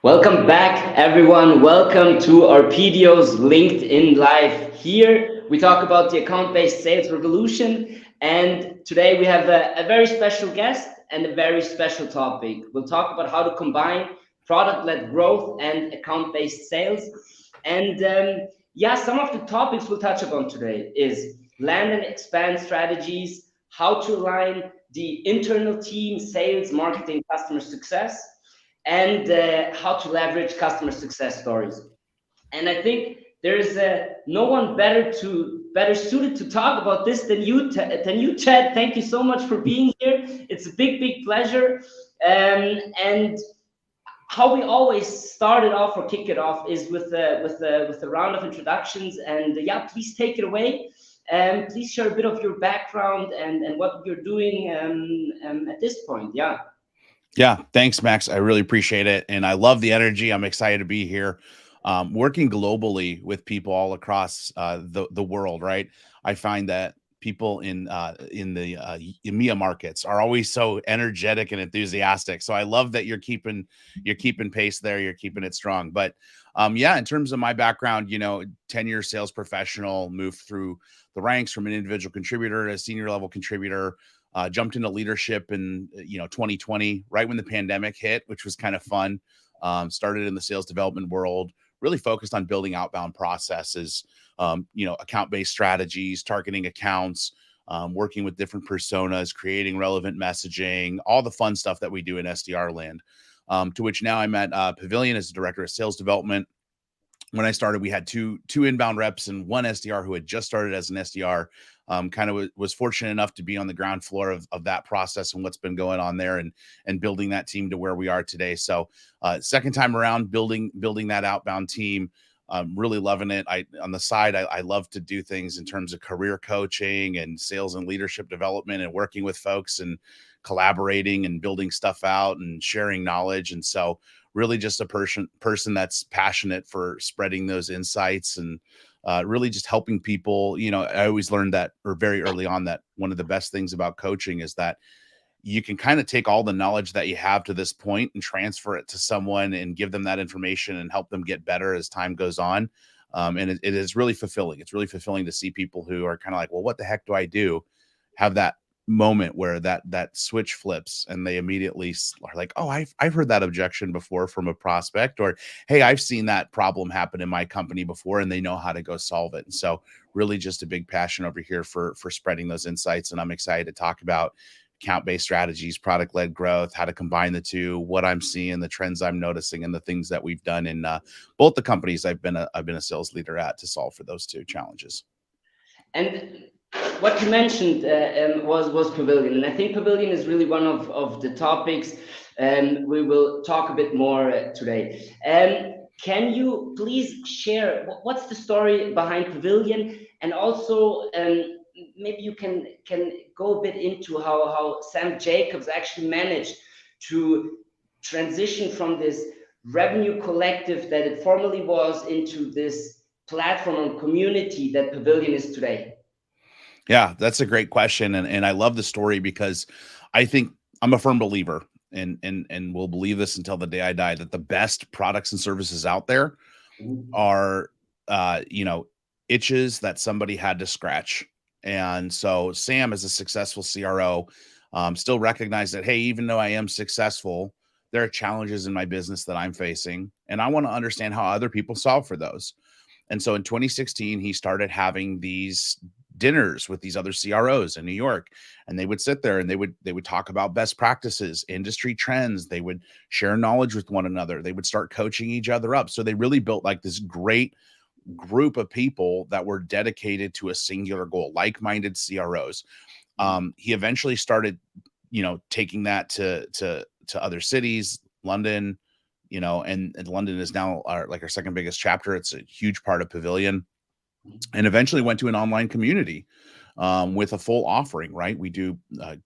Welcome back, everyone. Welcome to our PDO's LinkedIn Live. Here we talk about the account based sales revolution. And today we have a very special guest and a very special topic. We'll talk about how to combine product led growth and account based sales. And yeah, some of the topics we'll touch upon today is land and expand strategies, how to align the internal team, sales, marketing, customer success, and how to leverage customer success stories. And I think there's no one better suited to talk about this than you, Chad. Thank you so much for being here. It's a big pleasure. And how we always start it off or kick it off is with a round of introductions. And yeah, please take it away. Please share a bit of your background and what you're doing at this point. Yeah. Yeah, thanks, Max. I really appreciate it. And I love the energy. I'm excited to be here. Working globally with people all across the world, right? I find that people in the EMEA markets are always so energetic and enthusiastic. So I love that you're keeping pace there. You're keeping it strong. But yeah, in terms of my background, 10-year sales professional, moved through the ranks from an individual contributor to a senior level contributor. Jumped into leadership in 2020, right when the pandemic hit, which was kind of fun. Started in the sales development world, really focused on building outbound processes, account-based strategies, targeting accounts, working with different personas, creating relevant messaging, all the fun stuff that we do in SDR land. To which now I'm at Pavilion as the director of sales development. When I started, we had two inbound reps and one SDR who had just started as an SDR. Kind of was fortunate enough to be on the ground floor of that process and what's been going on there, and building that team to where we are today. So second time around, building that outbound team. Really loving it. On the side, I love to do things in terms of career coaching and sales and leadership development and working with folks and collaborating and building stuff out and sharing knowledge. And so really just a person that's passionate for spreading those insights and really just helping people. I always learned that, or very early on, that one of the best things about coaching is that you can kind of take all the knowledge that you have to this point and transfer it to someone and give them that information and help them get better as time goes on. And it is really fulfilling. It's really fulfilling to see people who are kind of like, well, what the heck do I do? Have that moment where that switch flips and they immediately are like, oh, I've heard that objection before from a prospect, or hey, I've seen that problem happen in my company before, and they know how to go solve it. And so really just a big passion over here for spreading those insights. And I'm excited to talk about account-based strategies, product-led growth, how to combine the two, what I'm seeing, the trends I'm noticing, and the things that we've done in both the companies I've been a sales leader at to solve for those two challenges. And what you mentioned was Pavilion, and I think Pavilion is really one of the topics we will talk a bit more today. Can you please share what's the story behind Pavilion, and also maybe you can go a bit into how Sam Jacobs actually managed to transition from this revenue collective that it formerly was into this platform and community that Pavilion is today. Yeah, that's a great question. And I love the story because I think I'm a firm believer, and will believe this until the day I die, that the best products and services out there are itches that somebody had to scratch. And so Sam, as a successful CRO, still recognized that, hey, even though I am successful, there are challenges in my business that I'm facing, and I want to understand how other people solve for those. And so in 2016, he started having these dinners with these other CROs in New York, and they would sit there and they would talk about best practices, industry trends. They would share knowledge with one another. They would start coaching each other up. So they really built like this great group of people that were dedicated to a singular goal, like-minded CROs. He eventually started, taking that to other cities, London, and London is now our second biggest chapter. It's a huge part of Pavilion, and eventually went to an online community with a full offering, right? We do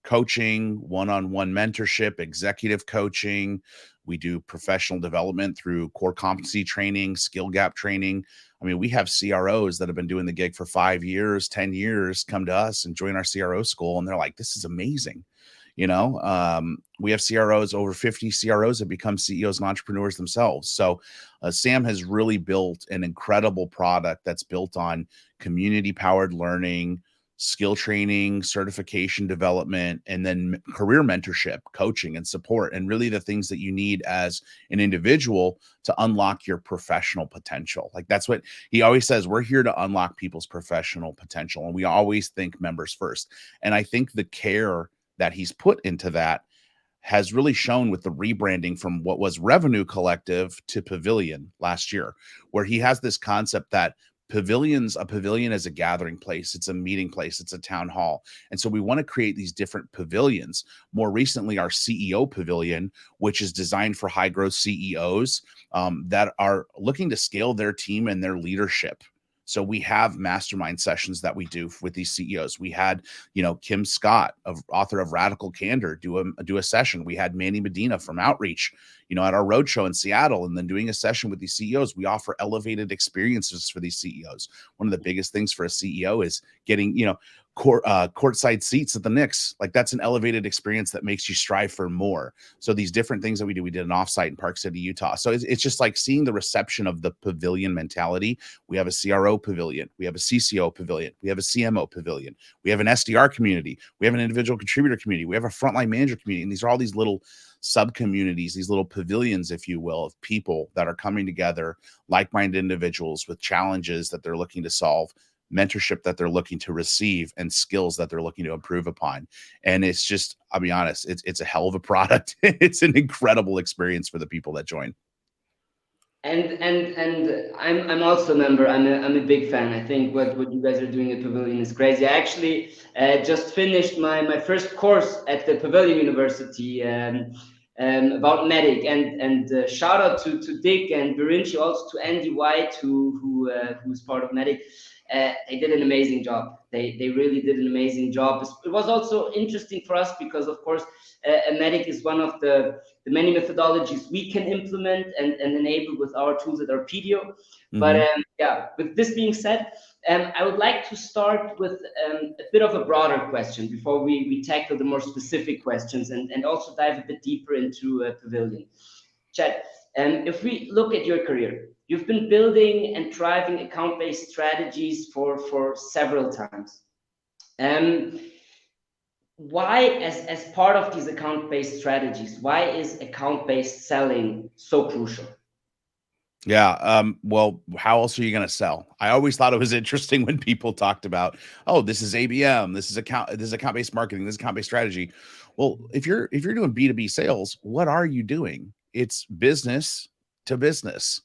coaching, one-on-one mentorship, executive coaching. We do professional development through core competency training, skill gap training. I mean, we have CROs that have been doing the gig for 5 years, 10 years, come to us and join our CRO school. And they're like, this is amazing. We have CROs, over 50 CROs have become CEOs and entrepreneurs themselves. So Sam has really built an incredible product that's built on community powered learning, skill training, certification development, and then career mentorship, coaching, and support, and really the things that you need as an individual to unlock your professional potential. Like that's what he always says, we're here to unlock people's professional potential. And we always think members first. And I think the care that he's put into that has really shown with the rebranding from what was Revenue Collective to Pavilion last year, where he has this concept that a pavilion is a gathering place, it's a meeting place, it's a town hall. And so we want to create these different pavilions. More recently, our CEO pavilion, which is designed for high growth CEOs that are looking to scale their team and their leadership. So we have mastermind sessions that we do with these CEOs. We had, Kim Scott, author of Radical Candor, do a session. We had Manny Medina from Outreach, at our roadshow in Seattle, and then doing a session with these CEOs. We offer elevated experiences for these CEOs. One of the biggest things for a CEO is getting, courtside seats at the Knicks. Like that's an elevated experience that makes you strive for more. So these different things that we do, we did an offsite in Park City, Utah. So it's just like seeing the reception of the pavilion mentality. We have a CRO pavilion, we have a CCO pavilion, we have a CMO pavilion, we have an SDR community, we have an individual contributor community, we have a frontline manager community. And these are all these little sub communities, these little pavilions, if you will, of people that are coming together, like-minded individuals with challenges that they're looking to solve, mentorship that they're looking to receive, and skills that they're looking to improve upon. And it's just, I'll be honest, it's a hell of a product. It's an incredible experience for the people that join. And I'm also a member. I'm a big fan. I think what you guys are doing at Pavilion is crazy. I actually just finished my first course at the Pavilion University about Medic, and shout out to Dick and Birinci, also to Andy White, who's part of Medic. They did an amazing job. They really did an amazing job. It was also interesting for us because, of course, a Medic is one of the many methodologies we can implement and enable with our tools at our PDO. Mm-hmm. But yeah, with this being said, I would like to start with a bit of a broader question before we tackle the more specific questions and also dive a bit deeper into Pavilion. Chad, if we look at your career, you've been building and driving account-based strategies for several times. Why, as part of these account-based strategies, why is account-based selling so crucial? Yeah. Well, how else are you going to sell? I always thought it was interesting when people talked about, oh, this is ABM, this is account-based marketing, this is account-based strategy. Well, if you're doing B2B sales, what are you doing? It's business to business.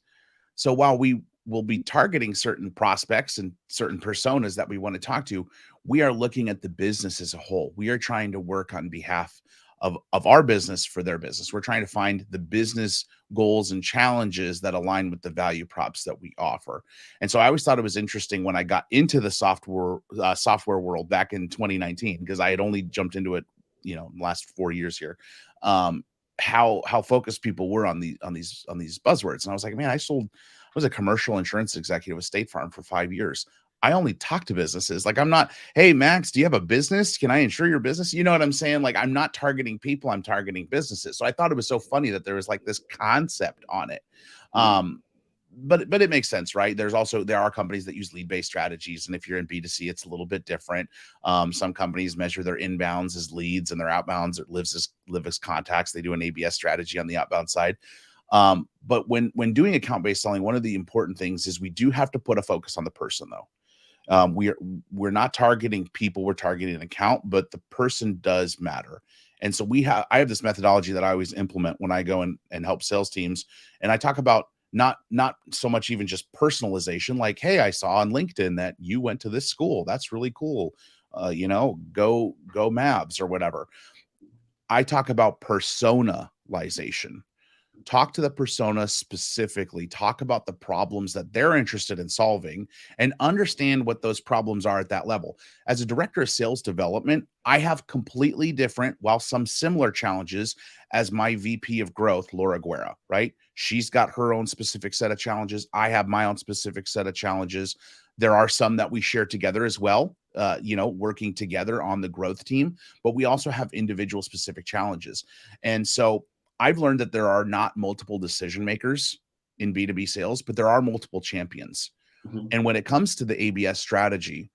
So while we will be targeting certain prospects and certain personas that we want to talk to, we are looking at the business as a whole. We are trying to work on behalf of our business for their business. We're trying to find the business goals and challenges that align with the value props that we offer. And so I always thought it was interesting when I got into the software world back in 2019, because I had only jumped into it, in the last 4 years here. How focused people were on these buzzwords. And I was like, man, I was a commercial insurance executive with State Farm for 5 years. I only talk to businesses. Like, I'm not, hey, Max, do you have a business? Can I insure your business? You know what I'm saying? Like, I'm not targeting people, I'm targeting businesses. So I thought it was so funny that there was like this concept on it. But it makes sense, right? There are companies that use lead-based strategies. And if you're in B2C, it's a little bit different. Some companies measure their inbounds as leads and their outbounds live as contacts. They do an ABS strategy on the outbound side. But when doing account-based selling, one of the important things is we do have to put a focus on the person, though. We're not targeting people, we're targeting an account, but the person does matter. And so I have this methodology that I always implement when I go and help sales teams. And I talk about not so much even just personalization, like, hey, I saw on LinkedIn that you went to this school. That's really cool. Go Mavs or whatever. I talk about personalization. Talk to the persona specifically, talk about the problems that they're interested in solving, and understand what those problems are at that level. As a director of sales development, I have completely different, while some similar challenges as my VP of growth, Laura Guerra, right? She's got her own specific set of challenges. I have my own specific set of challenges. There are some that we share together as well. working together on the growth team, but we also have individual specific challenges. And so I've learned that there are not multiple decision makers in B2B sales, but there are multiple champions. Mhm. And when it comes to the ABS strategy,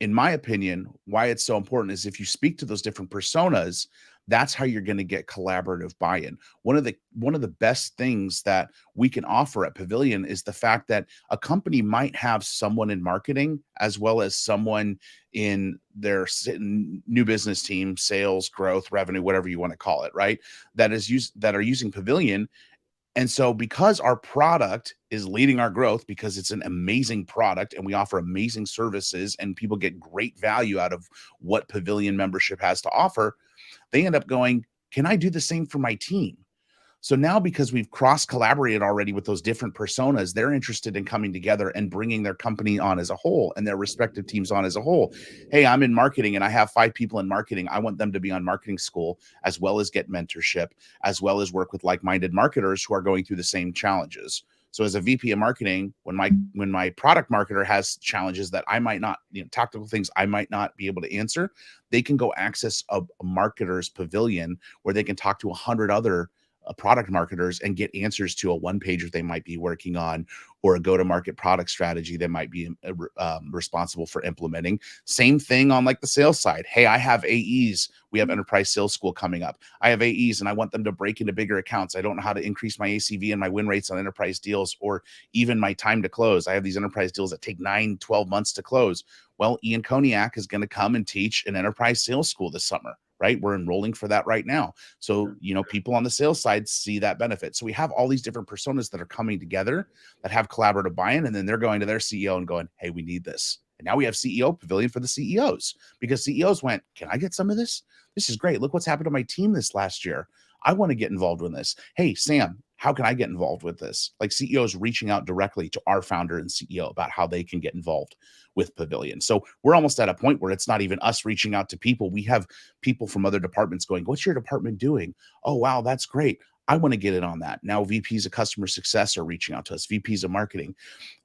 in my opinion, why it's so important is if you speak to those different personas, that's how you're going to get collaborative buy-in. One of the best things that we can offer at Pavilion is the fact that a company might have someone in marketing as well as someone in their new business team, sales, growth, revenue, whatever you want to call it, right? That are using Pavilion. And so, because our product is leading our growth, because it's an amazing product and we offer amazing services and people get great value out of what Pavilion membership has to offer, they end up going, can I do the same for my team? So now, because we've cross collaborated already with those different personas, they're interested in coming together and bringing their company on as a whole and their respective teams on as a whole. Hey, I'm in marketing and I have 5 people in marketing. I want them to be on marketing school as well as get mentorship, as well as work with like-minded marketers who are going through the same challenges. So as a VP of marketing, when my product marketer has challenges that I might not, tactical things I might not be able to answer, they can go access a marketer's pavilion where they can talk to 100 other product marketers and get answers to a one pager they might be working on or a go to market product strategy they might be responsible for implementing. Same thing on like the sales side. Hey, I have AEs. We have enterprise sales school coming up. I have AEs and I want them to break into bigger accounts. I don't know how to increase my ACV and my win rates on enterprise deals or even my time to close. I have these enterprise deals that take 9-12 months to close. Well, Ian Koniak is going to come and teach an enterprise sales school this summer, right? We're enrolling for that right now. So, people on the sales side see that benefit. So we have all these different personas that are coming together that have collaborative buy-in, and then they're going to their CEO and going, hey, we need this. And now we have CEO Pavilion for the CEOs because CEOs went, can I get some of this? This is great. Look what's happened to my team this last year. I want to get involved in this. Hey, Sam, how can I get involved with this? Like CEOs reaching out directly to our founder and CEO about how they can get involved with Pavilion. So we're almost at a point where it's not even us reaching out to people. We have people from other departments going, what's your department doing? Oh, wow, that's great. I want to get in on that. Now VPs of customer success are reaching out to us, VPs of marketing.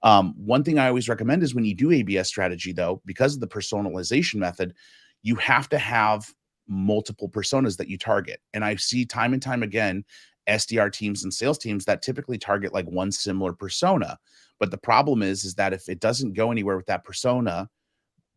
One thing I always recommend is when you do ABS strategy, though, because of the personalization method, you have to have multiple personas that you target. And I see time and time again, SDR teams and sales teams that typically target like one similar persona. But the problem is that if it doesn't go anywhere with that persona,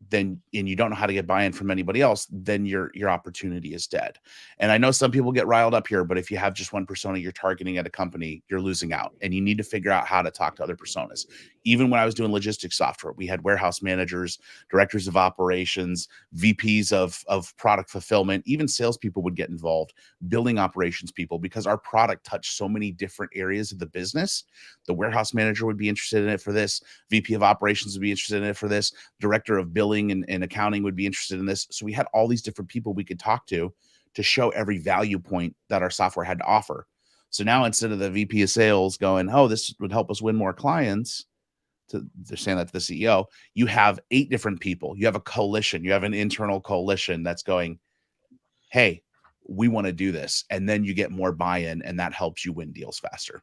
then and you don't know how to get buy-in from anybody else, then your opportunity is dead. And I know some people get riled up here, but if you have just one persona you're targeting at a company, you're losing out. And you need to figure out how to talk to other personas. Even when I was doing logistics software, we had warehouse managers, directors of operations, VPs of product fulfillment, even salespeople would get involved, building operations people, because our product touched so many different areas of the business. The warehouse manager would be interested in it for this, VP of operations would be interested in it for this, director of billing and accounting would be interested in this. So we had all these different people we could talk to show every value point that our software had to offer. So now instead of the VP of sales going, oh, this would help us win more clients, they're saying that to the CEO, you have 8 different people. You have a coalition. You have an internal coalition that's going, hey, we want to do this. And then you get more buy-in and that helps you win deals faster.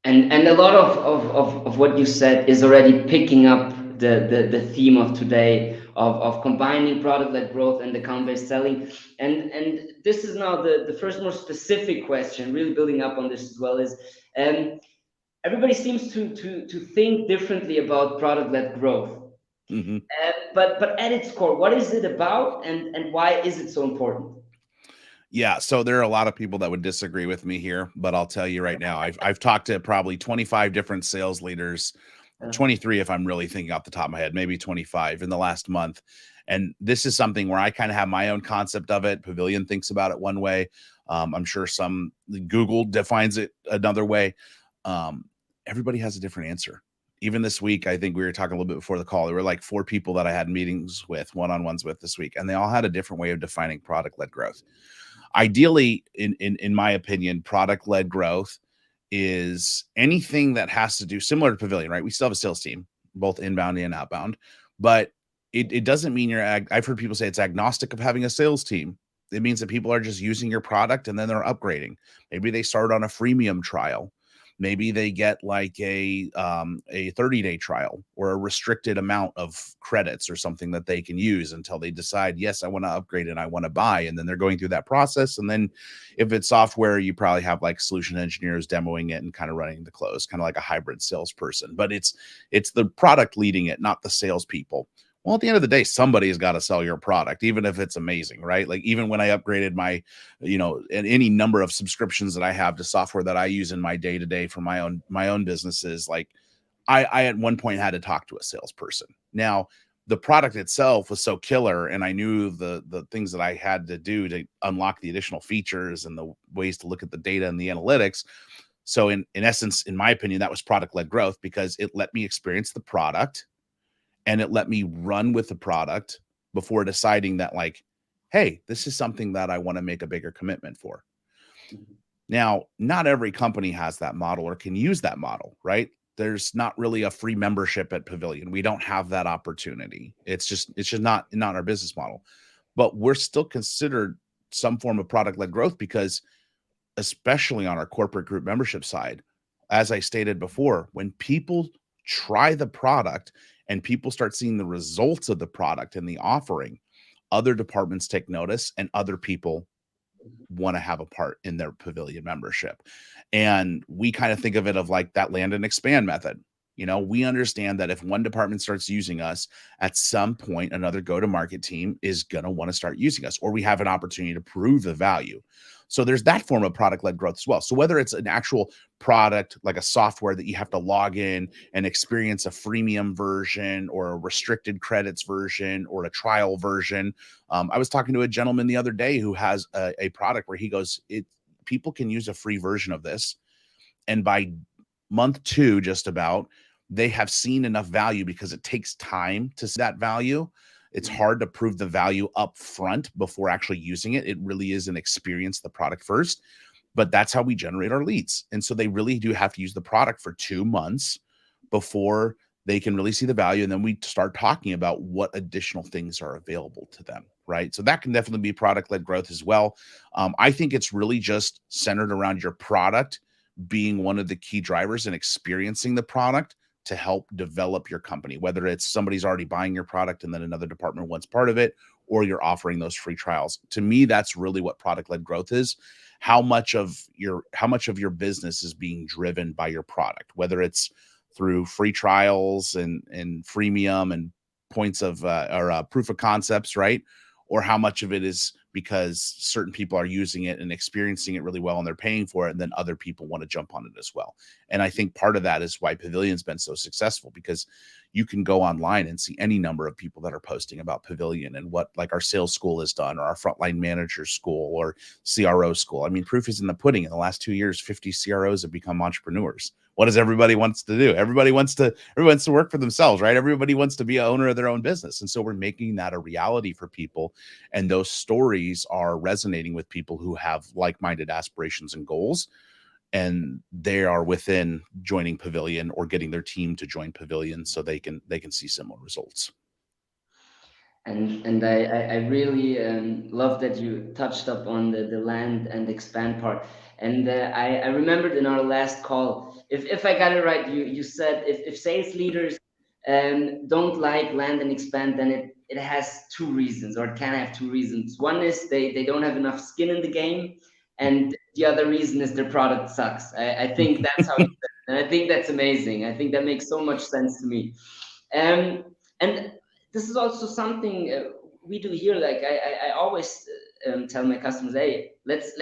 And a lot of what you said is already picking up the theme of today of combining product-led growth and account-based selling. And this is now the first more specific question, really building up on this as well, is everybody seems to think differently about product-led growth. Mm-hmm. But at its core, what is it about and why is it so important? Yeah, so there are a lot of people that would disagree with me here, but I'll tell you right now, I've talked to probably 25 different sales leaders, Uh, 23 if I'm really thinking off the top of my head, maybe 25 in the last month. And this is something where I kind of have my own concept of it. Pavilion thinks about it one way. I'm sure Google defines it another way. Um, Everybody has a different answer. Even this week, I think we were talking a little bit before the call. There were like 4 people that I had meetings with, one-on-ones with this week, and they all had a different way of defining product-led growth. Ideally, in my opinion, product-led growth is anything that has to do similar to Pavilion, right? We still have a sales team, both inbound and outbound, but it doesn't mean I've heard people say it's agnostic of having a sales team. It means that people are just using your product and then they're upgrading. Maybe they start on a freemium trial. Maybe they get like a 30-day trial or a restricted amount of credits or something that they can use until they decide, yes, I want to upgrade and I want to buy. And then they're going through that process. And then if it's software, you probably have like solution engineers demoing it and kind of running the close, kind of like a hybrid salesperson. But it's the product leading it, not the salespeople. Well, at the end of the day, somebody's got to sell your product, even if it's amazing, right? Like even when I upgraded my, and any number of subscriptions that I have to software that I use in my day to day for my own businesses, like I at one point had to talk to a salesperson. Now, the product itself was so killer, and I knew the things that I had to do to unlock the additional features and the ways to look at the data and the analytics. So in essence, in my opinion, that was product led growth because it let me experience the product and it let me run with the product before deciding that, like, hey, this is something that I want to make a bigger commitment for. Now, not every company has that model or can use that model, right? There's not really a free membership at Pavilion. We don't have that opportunity. It's just not our business model. But we're still considered some form of product led growth because, especially on our corporate group membership side, as I stated before, when people try the product and people start seeing the results of the product and the offering, other departments take notice and other people want to have a part in their Pavilion membership. And we kind of think of it of like that land and expand method. We understand that if one department starts using us, at some point, another go to market team is going to want to start using us, or we have an opportunity to prove the value. So there's that form of product led growth as well. So whether it's an actual product, like a software that you have to log in and experience a freemium version or a restricted credits version or a trial version. I was talking to a gentleman the other day who has a product where he goes, people can use a free version of this. And by month 2, just about, they have seen enough value because it takes time to see that value. It's hard to prove the value up front before actually using it. It really is an experience the product first, but that's how we generate our leads. And so they really do have to use the product for 2 months before they can really see the value. And then we start talking about what additional things are available to them, right? So that can definitely be product led growth as well. I think it's really just centered around your product being one of the key drivers and experiencing the product to help develop your company, whether it's somebody's already buying your product and then another department wants part of it, or you're offering those free trials. To me, that's really what product led growth is. How much of your business is being driven by your product, whether it's through free trials and freemium and points of or proof of concepts, right? Or how much of it is because certain people are using it and experiencing it really well and they're paying for it, and then other people want to jump on it as well. And I think part of that is why Pavilion's been so successful, because you can go online and see any number of people that are posting about Pavilion and what like our sales school has done, or our frontline manager school, or CRO school. I mean, proof is in the pudding. In the last 2 years, 50 CROs have become entrepreneurs. What does everybody wants to do? Everybody wants to work for themselves, right? Everybody wants to be an owner of their own business. And so we're making that a reality for people. And those stories are resonating with people who have like-minded aspirations and goals. And they are within joining Pavilion or getting their team to join Pavilion so they can see similar results. And I really love that you touched up on the land and expand part. And I remembered in our last call, if I got it right, you said if sales leaders don't like land and expand, then it has two reasons, or it can have two reasons. One is they don't have enough skin in the game, and the other reason is their product sucks. I think that's how you said it. And I think that's amazing. I think that makes so much sense to me. And this is also something we do here. Like I always tell my customers, hey, let's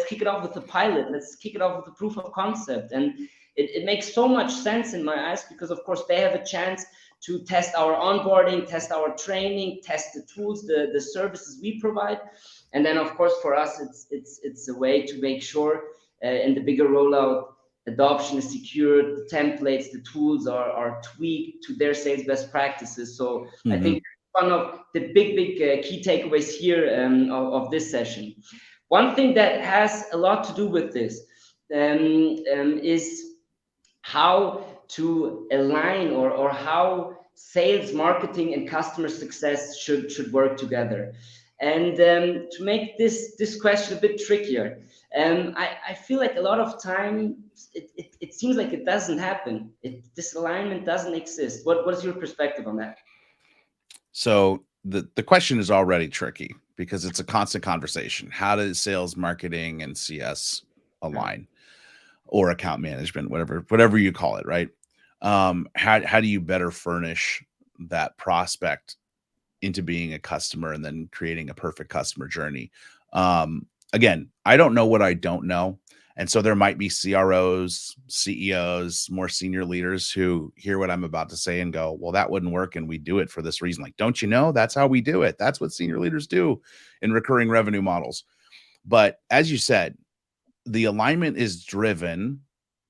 kick it off with a pilot. Let's kick it off with a proof of concept. And it makes so much sense in my eyes, because of course they have a chance to test our onboarding, test our training, test the tools, the services we provide. And then of course for us, it's a way to make sure in the bigger rollout, adoption is secured, the templates, the tools are tweaked to their sales best practices. So I think one of the big key takeaways here of this session. One thing that has a lot to do with this is how to align, or how sales, marketing, and customer success should work together. And to make this question a bit trickier, I feel like a lot of time it seems like it doesn't happen. This alignment doesn't exist. What is your perspective on that? So the question is already tricky because it's a constant conversation. How does sales, marketing, and CS Yeah. align, or account management, whatever you call it, right? How do you better furnish that prospect into being a customer and then creating a perfect customer journey? Again, I don't know what I don't know. And so there might be CROs, CEOs, more senior leaders who hear what I'm about to say and go, well, that wouldn't work. And we do it for this reason. Like, don't you know? That's how we do it. That's what senior leaders do in recurring revenue models. But as you said, the alignment is driven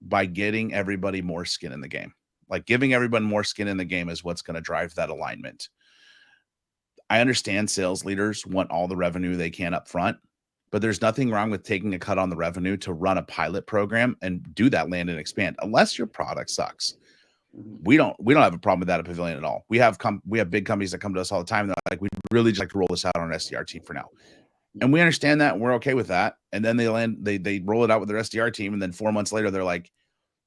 by getting everybody more skin in the game. Like giving everyone more skin in the game is what's going to drive that alignment. I understand sales leaders want all the revenue they can up front, but there's nothing wrong with taking a cut on the revenue to run a pilot program and do that land and expand, unless your product sucks. Mhm. We don't have a problem with that at Pavilion at all. We have big companies that come to us all the time. They're like, we'd really just like to roll this out on our SDR team for now. And we understand that, and we're okay with that. And then they roll it out with their SDR team, and then 4 months later, they're like,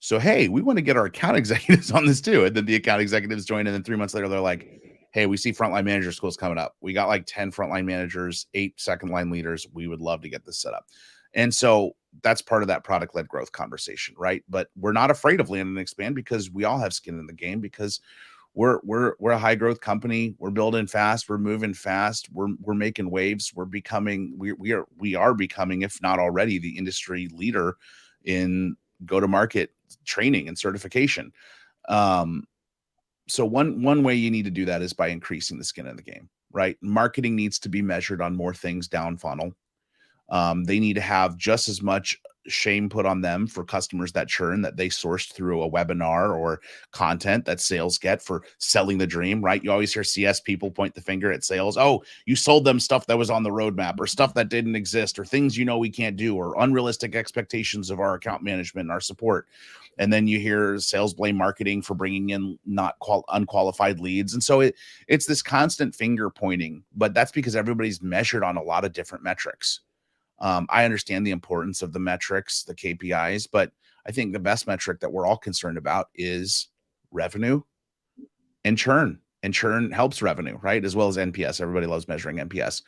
so hey, we want to get our account executives on this too. And then the account executives join, and then 3 months later, they're like, hey, we see frontline manager schools coming up. We got like 10 frontline managers, 8 second line leaders. We would love to get this set up. And so that's part of that product led growth conversation, right? But we're not afraid of land and expand because we all have skin in the game, because we're a high growth company. We're building fast. We're moving fast. We're making waves. We are becoming, if not already, the industry leader in go to market training and certification. Um, so one way you need to do that is by increasing the skin in the game, right? Marketing needs to be measured on more things down funnel. They need to have just as much shame put on them for customers that churn that they sourced through a webinar or content that sales get for selling the dream, right? You always hear CS people point the finger at sales. Oh, you sold them stuff that was on the roadmap, or stuff that didn't exist, or things we can't do, or unrealistic expectations of our account management and our support. And then you hear sales blame marketing for bringing in not unqualified leads. And so it's this constant finger pointing, but that's because everybody's measured on a lot of different metrics. I understand the importance of the metrics, the KPIs, but I think the best metric that we're all concerned about is revenue and churn. And churn helps revenue, right? As well as NPS. Everybody loves measuring NPS.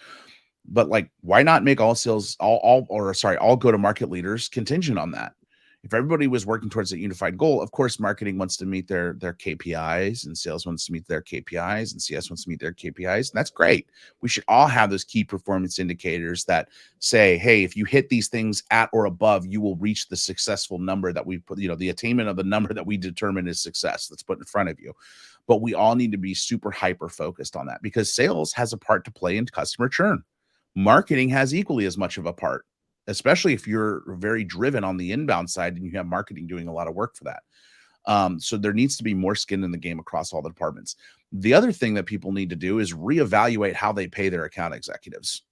But like, why not make all sales, all go to market leaders contingent on that? If everybody was working towards a unified goal, of course, marketing wants to meet their KPIs, and sales wants to meet their KPIs, and CS wants to meet their KPIs. And that's great. We should all have those key performance indicators that say, hey, if you hit these things at or above, you will reach the successful number that we put, the attainment of the number that we determine is success that's put in front of you. But we all need to be super hyper focused on that, because sales has a part to play in customer churn. Marketing has equally as much of a part, especially if you're very driven on the inbound side and you have marketing doing a lot of work for that. So there needs to be more skin in the game across all the departments. The other thing that people need to do is reevaluate how they pay their account executives.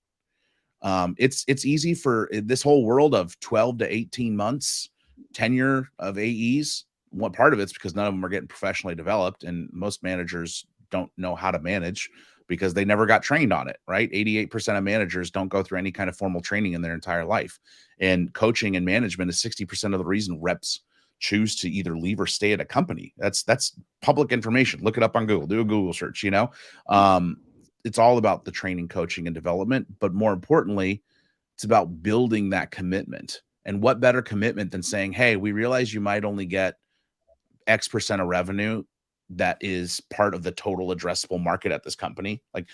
It's easy for this whole world of 12 to 18 months tenure of AEs. One part of it's because none of them are getting professionally developed, and most managers don't know how to manage because they never got trained on it, right? 88% of managers don't go through any kind of formal training in their entire life. And coaching and management is 60% of the reason reps choose to either leave or stay at a company. That's public information. Look it up on Google, do a Google search. It's all about the training, coaching, and development. But more importantly, it's about building that commitment. And what better commitment than saying, hey, we realize you might only get X% of revenue that is part of the total addressable market at this company. Like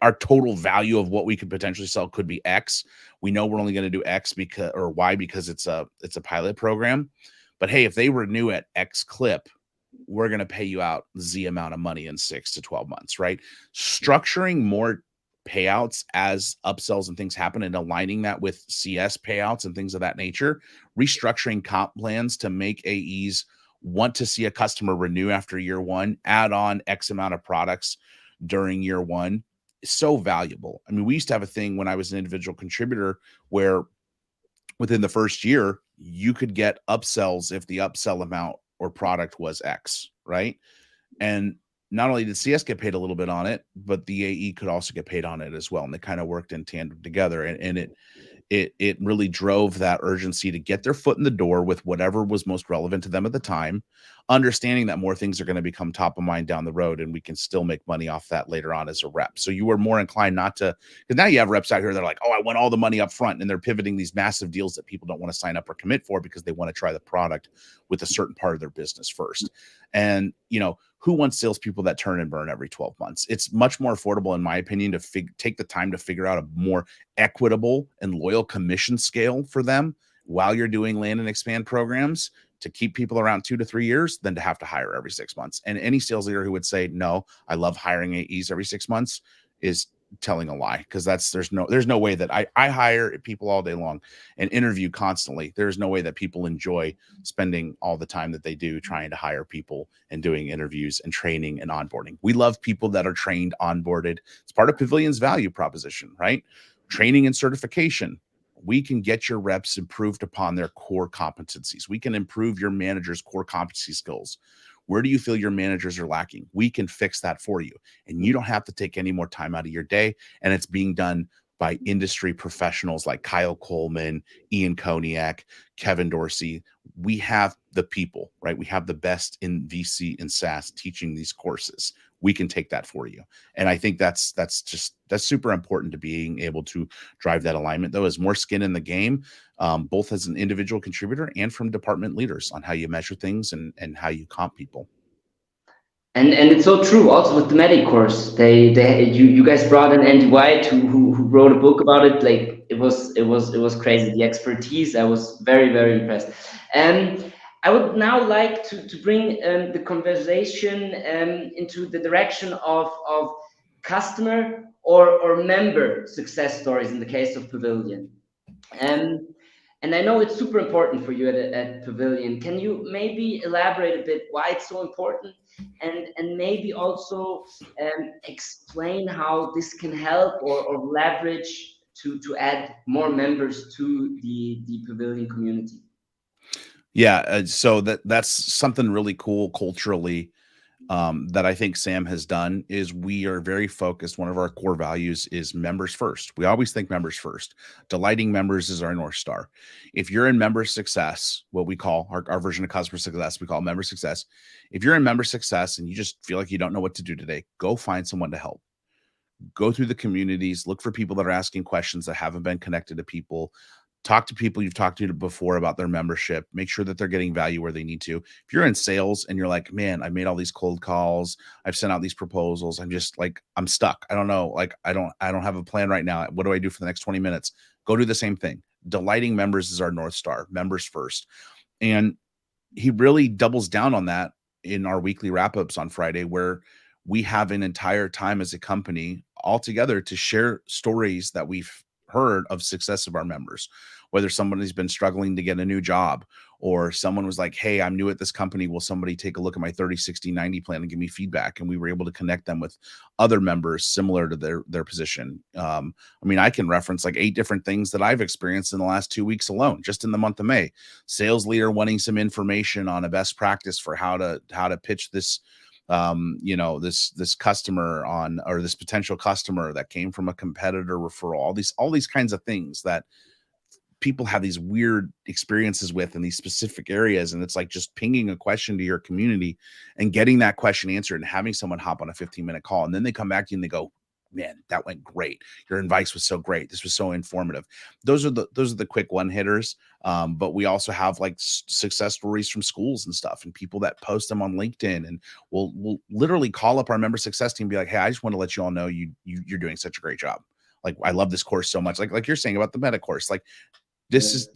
our total value of what we could potentially sell could be X. We know we're only going to do X because or Y because it's a pilot program. But hey, if they renew at X clip, we're going to pay you out Z amount of money in 6 to 12 months, right? Structuring more payouts as upsells and things happen and aligning that with CS payouts and things of that nature, restructuring comp plans to make AEs want to see a customer renew after year one, add on X amount of products during year one is so valuable. I mean, we used to have a thing when I was an individual contributor where within the first year, you could get upsells if the upsell amount or product was X, right? And not only did CS get paid a little bit on it, but the AE could also get paid on it as well. And they kind of worked in tandem together. And it really drove that urgency to get their foot in the door with whatever was most relevant to them at the time, understanding that more things are going to become top of mind down the road, and we can still make money off that later on as a rep. So you were more inclined not to, because now you have reps out here that are like, oh, I want all the money up front, and they're pivoting these massive deals that people don't want to sign up or commit for because they want to try the product with a certain part of their business first. And who wants salespeople that turn and burn every 12 months? It's much more affordable, in my opinion, to take the time to figure out a more equitable and loyal commission scale for them while you're doing land and expand programs to keep people around 2 to 3 years than to have to hire every 6 months. And any sales leader who would say, no, I love hiring AEs every 6 months is telling a lie, because there's no way that I hire people all day long and interview constantly. There's no way that people enjoy spending all the time that they do trying to hire people and doing interviews and training and onboarding. We love people that are trained, onboarded. It's part of Pavilion's value proposition, right? Training and certification. We can get your reps improved upon their core competencies. We can improve your manager's core competency skills. Where do you feel your managers are lacking? We can fix that for you. And you don't have to take any more time out of your day. And it's being done by industry professionals like Kyle Coleman, Ian Koniak, Kevin Dorsey. We have the people, right? We have the best in VC and SaaS teaching these courses. We can take that for you. And I think that's super important to being able to drive that alignment, though, as more skin in the game, both as an individual contributor and from department leaders on how you measure things and how you comp people. And it's so true. Also with the medic course, you guys brought an Andy White who wrote a book about it. Like it was crazy. The expertise. I was very impressed. And I would now like to bring the conversation into the direction of customer or member success stories in the case of Pavilion. Um, and I know it's super important for you at Pavilion. Can you maybe elaborate a bit why it's so important, and maybe also explain how this can help or leverage to add more members to the Pavilion community? Yeah, so that's something really cool culturally, that I think Sam has done is we are very focused. One of our core values is members first. We always think members first. Delighting members is our North Star. If you're in member success, what we call our version of customer success, we call member success. If you're in member success and you just feel like you don't know what to do today, go find someone to help. Go through the communities, look for people that are asking questions that haven't been connected to people. Talk to people you've talked to before about their membership. Make sure that they're getting value where they need to. If you're in sales and you're like, man, I made all these cold calls, I've sent out these proposals, I'm just like, I'm stuck. I don't know. Like, I don't have a plan right now. What do I do for the next 20 minutes? Go do the same thing. Delighting members is our North Star, members first. And he really doubles down on that in our weekly wrap ups on Friday, where we have an entire time as a company all together to share stories that we've heard of success of our members, whether somebody's been struggling to get a new job or someone was like, hey, I'm new at this company, will somebody take a look at my 30, 60, 90 plan and give me feedback? And we were able to connect them with other members similar to their position. I mean, I can reference like 8 different things that I've experienced in the last 2 weeks alone, just in the month of May. Sales leader wanting some information on a best practice for how to pitch this, this customer on, or this potential customer that came from a competitor referral, all these kinds of things that people have these weird experiences with in these specific areas. And it's like just pinging a question to your community and getting that question answered and having someone hop on a 15-minute call. And then they come back to you and they go, man, that went great. Your advice was so great. This was so informative. Those are the quick one hitters. But we also have like success stories from schools and stuff, and people that post them on LinkedIn, and we'll literally call up our member success team and be like, hey, I just want to let you all know you're doing such a great job. Like, I love this course so much. Like you're saying about the meta course, like this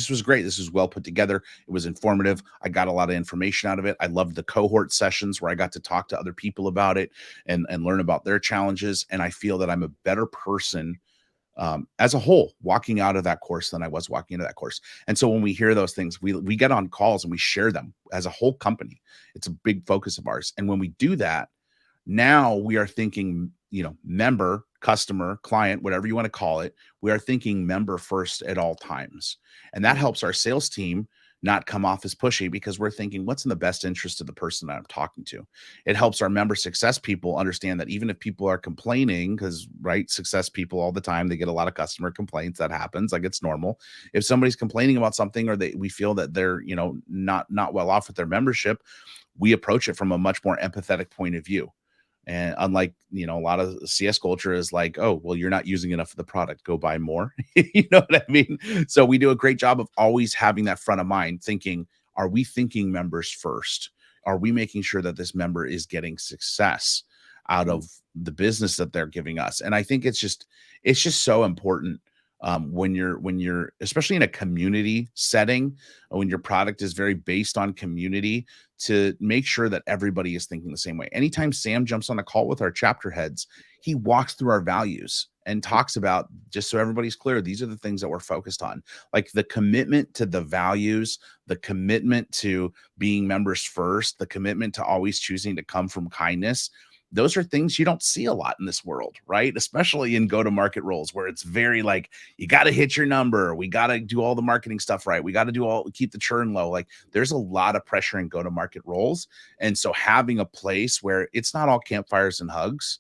was great. This was well put together. It was informative. I got a lot of information out of it. I loved the cohort sessions where I got to talk to other people about it and learn about their challenges. And I feel that I'm a better person, as a whole, walking out of that course than I was walking into that course. And so when we hear those things, we get on calls and we share them as a whole company. It's a big focus of ours. And when we do that, now we are thinking, member, customer, client, whatever you want to call it, we are thinking member first at all times. And that helps our sales team not come off as pushy, because we're thinking what's in the best interest of the person that I'm talking to. It helps our member success people understand that even if people are complaining, because right, success people all the time, they get a lot of customer complaints. That happens, like it's normal. If somebody's complaining about something, or we feel that they're, not well off with their membership, we approach it from a much more empathetic point of view. And unlike, a lot of CS culture is like, oh, well, you're not using enough of the product, go buy more. You know what I mean? So we do a great job of always having that front of mind, thinking, are we thinking members first? Are we making sure that this member is getting success out of the business that they're giving us? And I think it's just so important, when you're especially in a community setting, when your product is very based on community, to make sure that everybody is thinking the same way. Anytime Sam jumps on a call with our chapter heads, he walks through our values and talks about, just so everybody's clear, these are the things that we're focused on. Like the commitment to the values, the commitment to being members first, the commitment to always choosing to come from kindness. Those are things you don't see a lot in this world, right? Especially in go-to-market roles, where it's very like, you got to hit your number. We got to do all the marketing stuff right. We got to keep the churn low. Like there's a lot of pressure in go-to-market roles. And so having a place where it's not all campfires and hugs,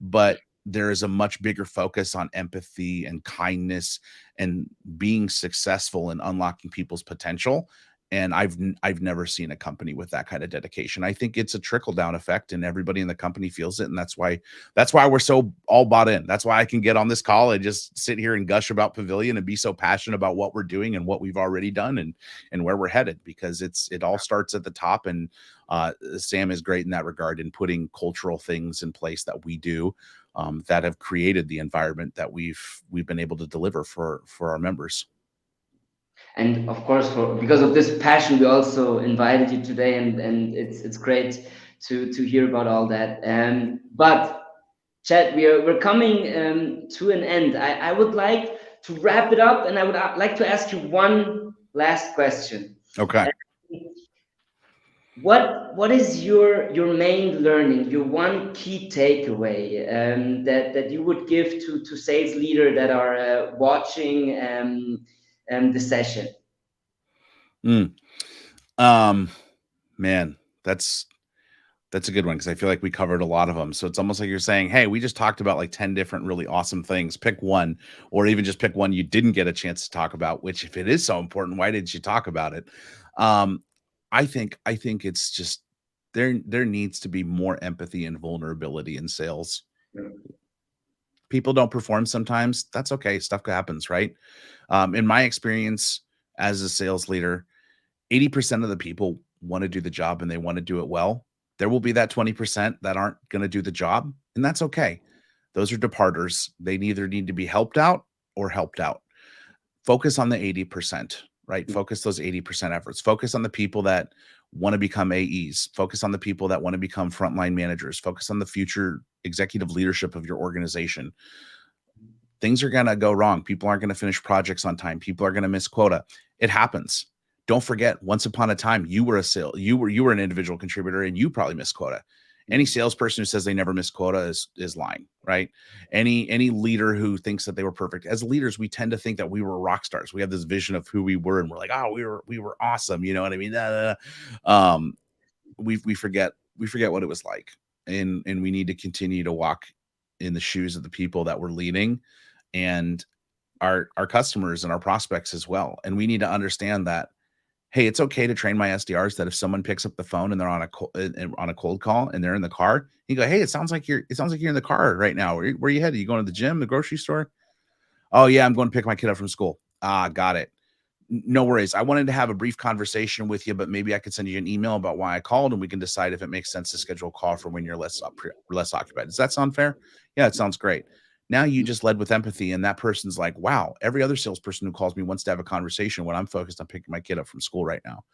but there is a much bigger focus on empathy and kindness and being successful in unlocking people's potential. And I've never seen a company with that kind of dedication. I think it's a trickle down effect, and everybody in the company feels it. And that's why we're so all bought in. That's why I can get on this call and just sit here and gush about Pavilion and be so passionate about what we're doing and what we've already done, and where we're headed, because it all starts at the top. And Sam is great in that regard, in putting cultural things in place that we do, that have created the environment that we've been able to deliver for our members. And of course, because of this passion, we also invited you today, and it's great to hear about all that. But Chad, we're coming to an end. I would like to wrap it up, and I would like to ask you one last question. Okay. What is your main learning, your one key takeaway, that you would give to sales leader that are watching the session? Mm. Man, that's a good one, because I feel like we covered a lot of them. So it's almost like you're saying, hey, we just talked about like 10 different really awesome things. Pick one, or even just pick one you didn't get a chance to talk about, which, if it is so important, why didn't you talk about it? Um, I think it's just, there needs to be more empathy and vulnerability in sales. People don't perform sometimes. That's okay. Stuff happens, right? In my experience as a sales leader, 80% of the people want to do the job, and they want to do it well. There will be that 20% that aren't going to do the job, and that's okay. Those are departers. They neither need to be helped out or helped out. Focus on the 80%, right? Focus those 80% efforts. Focus on the people that want to become AEs. Focus on the people that want to become frontline managers. Focus on the future executive leadership of your organization. Things are going to go wrong. People aren't going to finish projects on time. People are going to miss quota. It happens. Don't forget, once upon a time, you were an individual contributor, and you probably missed quota. Any salesperson who says they never miss quota is lying, right? Any leader who thinks that they were perfect. As leaders, we tend to think that we were rock stars. We have this vision of who we were, and we're like, oh, we were awesome. You know what I mean? We forget what it was like, and we need to continue to walk in the shoes of the people that we're leading, and our customers and our prospects as well. And we need to understand that, hey, it's okay to train my SDRs that if someone picks up the phone and they're on a cold call and they're in the car, you go, hey, it sounds like you're in the car right now. Where are you headed? You going to the gym, the grocery store? Oh yeah, I'm going to pick my kid up from school. Ah, got it. No worries. I wanted to have a brief conversation with you, but maybe I could send you an email about why I called, and we can decide if it makes sense to schedule a call for when you're less occupied. Does that sound fair? Yeah, it sounds great. Now you just led with empathy, and that person's like, wow, every other salesperson who calls me wants to have a conversation when I'm focused on picking my kid up from school right now.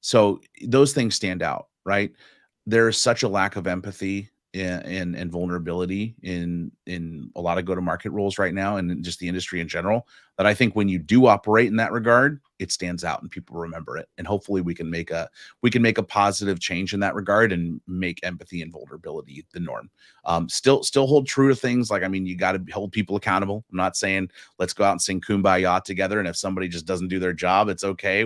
So those things stand out, right? There is such a lack of empathy and vulnerability in a lot of go-to-market roles right now, and in just the industry in general, that I think when you do operate in that regard, it stands out and people remember it. And hopefully we can make a positive change in that regard and make empathy and vulnerability the norm. Still hold true to things like, I mean, you got to hold people accountable. I'm not saying let's go out and sing Kumbaya together, and if somebody just doesn't do their job, it's okay.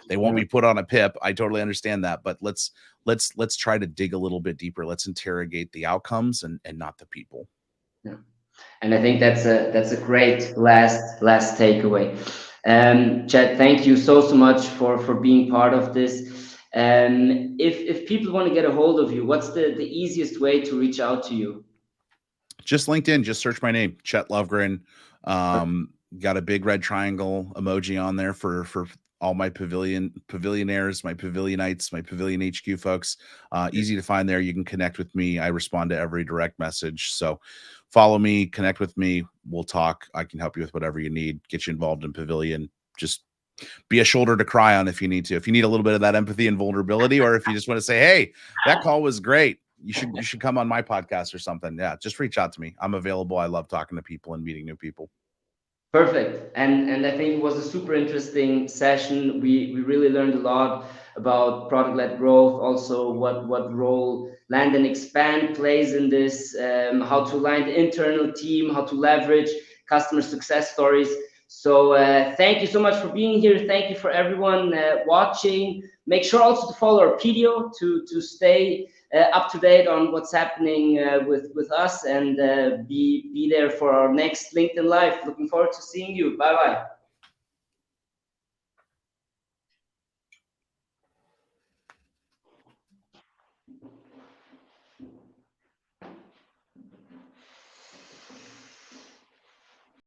They won't Yeah. be put on a pip. I totally understand that, but let's try to dig a little bit deeper. Let's interrogate the outcomes and not the people. Yeah. And I think that's a great last takeaway. Chad, thank you so much for being part of this. If people want to get a hold of you, what's the easiest way to reach out to you? Just LinkedIn, just search my name, Chet Lovegren. Got a big red triangle emoji on there for all my pavilionaires, my pavilionites, my pavilion HQ folks. Easy to find there. You can connect with me. I respond to every direct message. So follow me, connect with me. We'll talk. I can help you with whatever you need, get you involved in Pavilion. Just be a shoulder to cry on if you need to. If you need a little bit of that empathy and vulnerability, or if you just want to say, hey, that call was great. You should come on my podcast or something. Yeah, just reach out to me. I'm available. I love talking to people and meeting new people. Perfect. And I think it was a super interesting session. We really learned a lot about product-led growth, also what role land and expand plays in this, how to align the internal team, how to leverage customer success stories. So thank you so much for being here. Thank you for everyone watching. Make sure also to follow our PDO to stay up to date on what's happening with us, and be there for our next LinkedIn Live. Looking forward to seeing you. Bye bye.